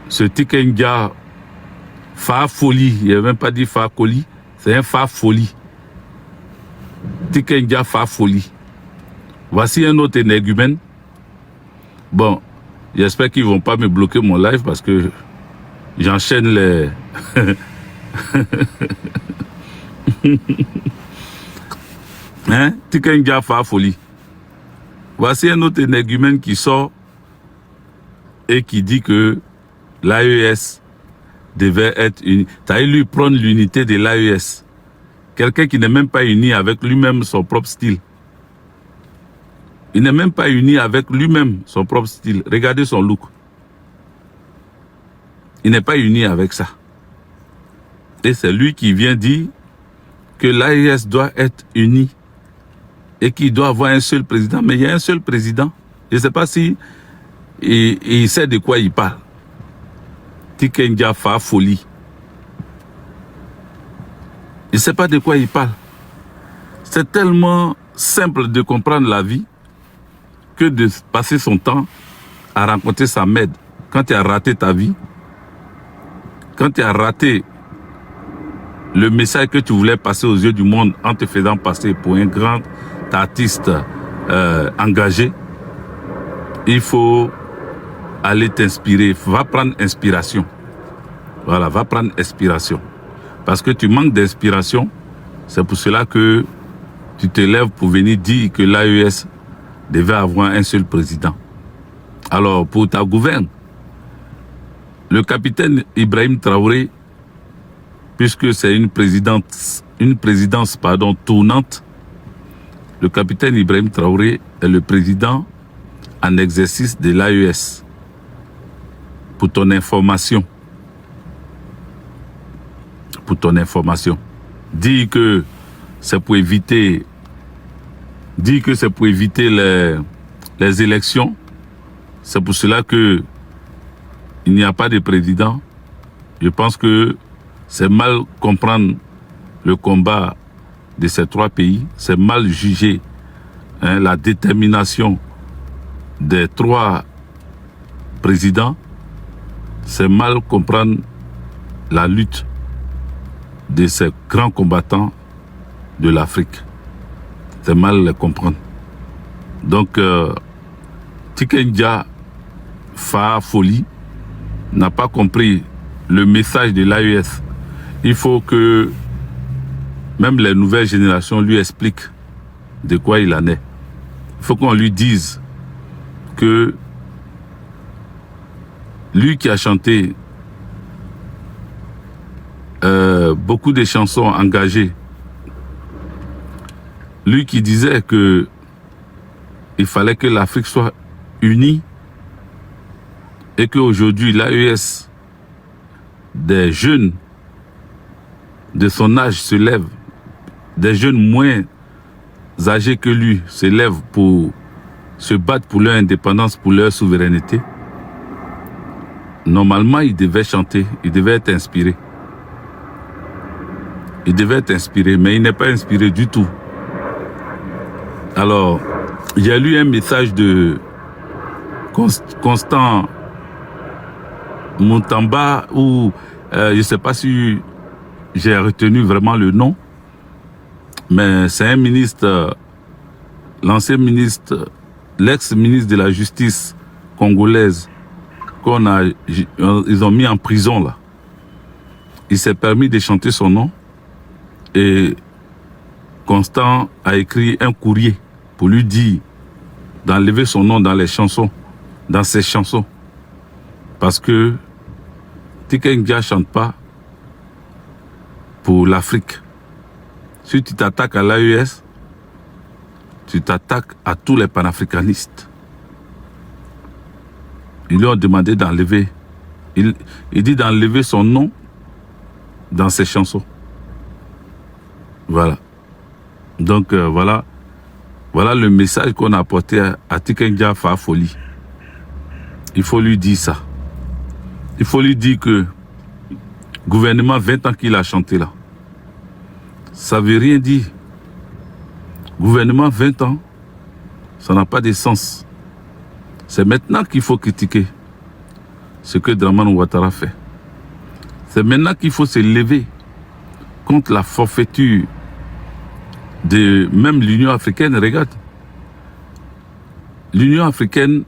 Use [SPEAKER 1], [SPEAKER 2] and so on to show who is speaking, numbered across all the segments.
[SPEAKER 1] ce Tikenja Fa Folie, il n'a même pas dit Fa Koli, c'est un Fa Folie. Tikenja Fa Folie. Voici un autre énergumène. Bon, j'espère qu'ils ne vont pas me bloquer mon live parce que j'enchaîne les... Hein? Tikenja Fa Folie. Voici un autre énergumène qui sort et qui dit que l'AES devait être uni. Tu as lui prendre l'unité de l'AES. Quelqu'un qui n'est même pas uni avec lui-même son propre style. Il n'est même pas uni avec lui-même son propre style. Regardez son look. Il n'est pas uni avec ça. Et c'est lui qui vient dire que l'AES doit être uni et qu'il doit avoir un seul président. Mais il y a un seul président. Je ne sais pas si il sait de quoi il parle. Tikenja Fa Folie. Il ne sait pas de quoi il parle. C'est tellement simple de comprendre la vie que de passer son temps à rencontrer sa mère. Quand tu as raté ta vie, quand tu as raté le message que tu voulais passer aux yeux du monde en te faisant passer pour un grand artiste engagé, il faut aller t'inspirer. Va prendre inspiration. Voilà, va prendre inspiration. Parce que tu manques d'inspiration, c'est pour cela que tu te lèves pour venir dire que l'AES devait avoir un seul président. Alors, pour ta gouverne, le capitaine Ibrahim Traoré, puisque c'est une présidence tournante, le capitaine Ibrahim Traoré est le président en exercice de l'AES. Pour ton information. Pour ton information. Dis que c'est pour éviter les élections. C'est pour cela que il n'y a pas de président. Je pense que c'est mal comprendre le combat de ces trois pays. C'est mal juger la détermination des trois présidents. C'est mal comprendre la lutte de ces grands combattants de l'Afrique. C'est mal les comprendre. Donc, Tikenja Fa Folie n'a pas compris le message de l'AES. Il faut que même les nouvelles générations lui expliquent de quoi il en est. Il faut qu'on lui dise que lui qui a chanté beaucoup de chansons engagées, lui qui disait que il fallait que l'Afrique soit unie et qu'aujourd'hui l'AES, des jeunes de son âge se lèvent, des jeunes moins âgés que lui se lèvent pour se battre pour leur indépendance, pour leur souveraineté. Normalement, il devait chanter, il devait être inspiré. Il devait être inspiré, mais il n'est pas inspiré du tout. Alors, j'ai lu un message de Constant Montamba, où je ne sais pas si j'ai retenu vraiment le nom, mais c'est un ministre, l'ancien ministre, l'ex-ministre de la Justice congolaise, ils ont mis en prison là. Il s'est permis de chanter son nom et Constant a écrit un courrier pour lui dire d'enlever son nom dans les chansons, dans ses chansons. Parce que Tikenja ne chante pas pour l'Afrique. Si tu t'attaques à l'AES, tu t'attaques à tous les panafricanistes. Ils lui ont demandé d'enlever. Il dit d'enlever son nom dans ses chansons. Voilà. Donc voilà le message qu'on a apporté à Tikenja Fa Folie. Il faut lui dire ça. Il faut lui dire que gouvernement 20 ans qu'il a chanté là, ça veut rien dire. Gouvernement 20 ans, ça n'a pas de sens. C'est maintenant qu'il faut critiquer. ce que Dramane Ouattara fait. C'est maintenant qu'il faut se lever contre la forfaiture de même l'Union africaine. Regarde, l'Union africaine,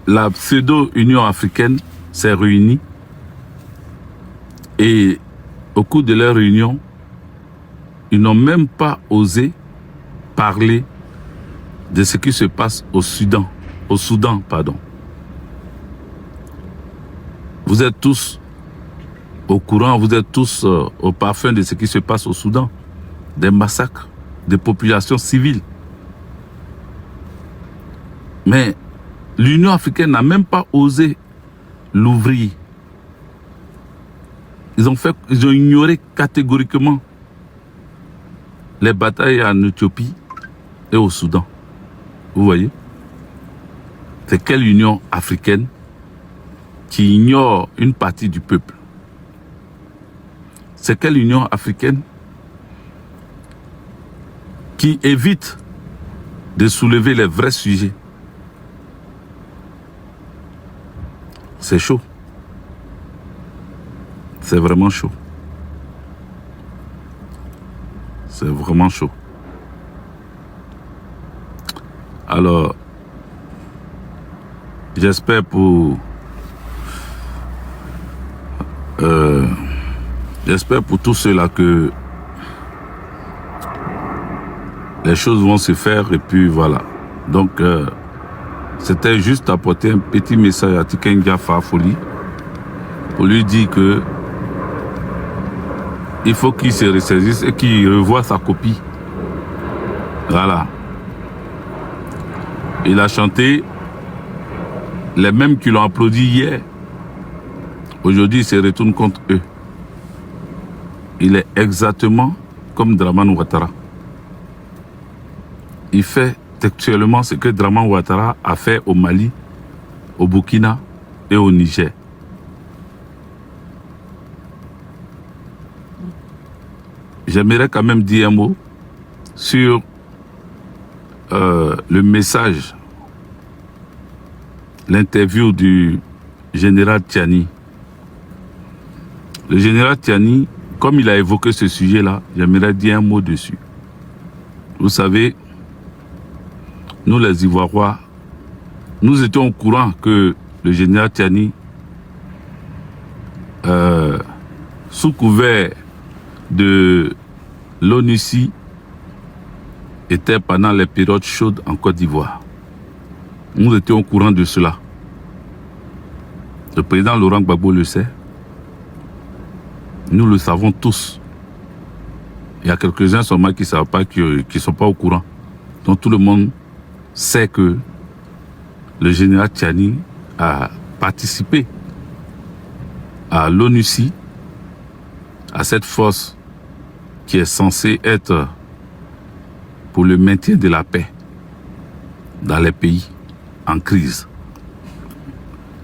[SPEAKER 1] la pseudo-Union africaine s'est réunie et au cours de leur réunion, ils n'ont même pas osé parler de ce qui se passe au Soudan. Vous êtes tous au courant, vous êtes tous au parfum de ce qui se passe au Soudan. Des massacres de populations civiles. Mais l'Union africaine n'a même pas osé l'ouvrir. Ils ont ignoré catégoriquement les batailles en Éthiopie et au Soudan. Vous voyez? C'est quelle Union africaine qui ignore une partie du peuple? C'est quelle Union africaine qui évite de soulever les vrais sujets? C'est chaud. C'est vraiment chaud. C'est vraiment chaud. Alors, j'espère pour tous ceux-là que les choses vont se faire et puis voilà. Donc, c'était juste apporter un petit message à Tiken Jah Fakoly pour lui dire que il faut qu'il se ressaisisse et qu'il revoie sa copie. Voilà. Il a chanté les mêmes qui l'ont applaudi hier. Aujourd'hui, il se retourne contre eux. Il est exactement comme Dramane Ouattara. Il fait textuellement ce que Dramane Ouattara a fait au Mali, au Burkina et au Niger. J'aimerais quand même dire un mot sur le message, l'interview du général Tiani. Le général Tiani, comme il a évoqué ce sujet-là, j'aimerais dire un mot dessus. Vous savez, nous les Ivoiriens, nous étions au courant que le général Tiani, sous couvert de l'ONUCI, était pendant les périodes chaudes en Côte d'Ivoire. Nous étions au courant de cela. Le président Laurent Gbagbo le sait. Nous le savons tous. Il y a quelques-uns seulement qui ne savent pas, qui ne sont pas au courant. Donc tout le monde sait que le général Tiani a participé à l'ONUCI, à cette force qui est censée être pour le maintien de la paix dans les pays en crise.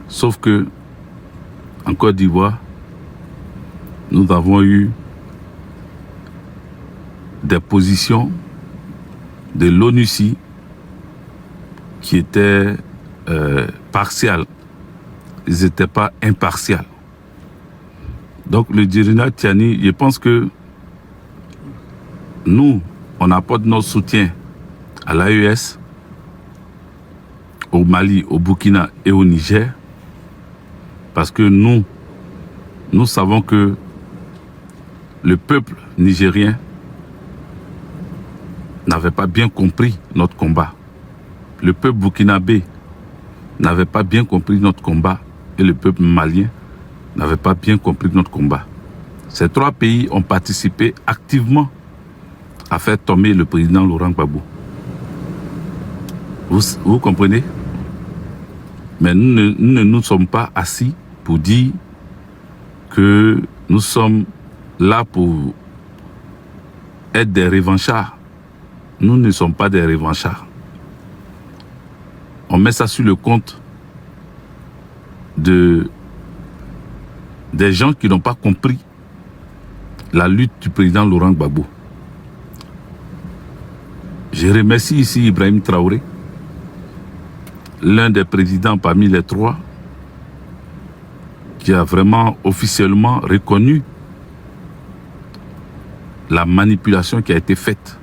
[SPEAKER 1] Sauf que, en Côte d'Ivoire, nous avons eu des positions de l'ONUCI qui étaient partiales. Ils n'étaient pas impartials. Donc le général Tiani, je pense que nous, on apporte notre soutien à l'AES, au Mali, au Burkina et au Niger, parce que nous savons que le peuple nigérien n'avait pas bien compris notre combat. Le peuple burkinabé n'avait pas bien compris notre combat et le peuple malien n'avait pas bien compris notre combat. Ces trois pays ont participé activement à faire tomber le président Laurent Gbagbo. Vous comprenez? Mais nous ne nous sommes pas assis pour dire que nous sommes là pour être des revanchards. Nous ne sommes pas des revanchards. On met ça sur le compte des gens qui n'ont pas compris la lutte du président Laurent Gbagbo. Je remercie ici Ibrahim Traoré, l'un des présidents parmi les trois, qui a vraiment officiellement reconnu la manipulation qui a été faite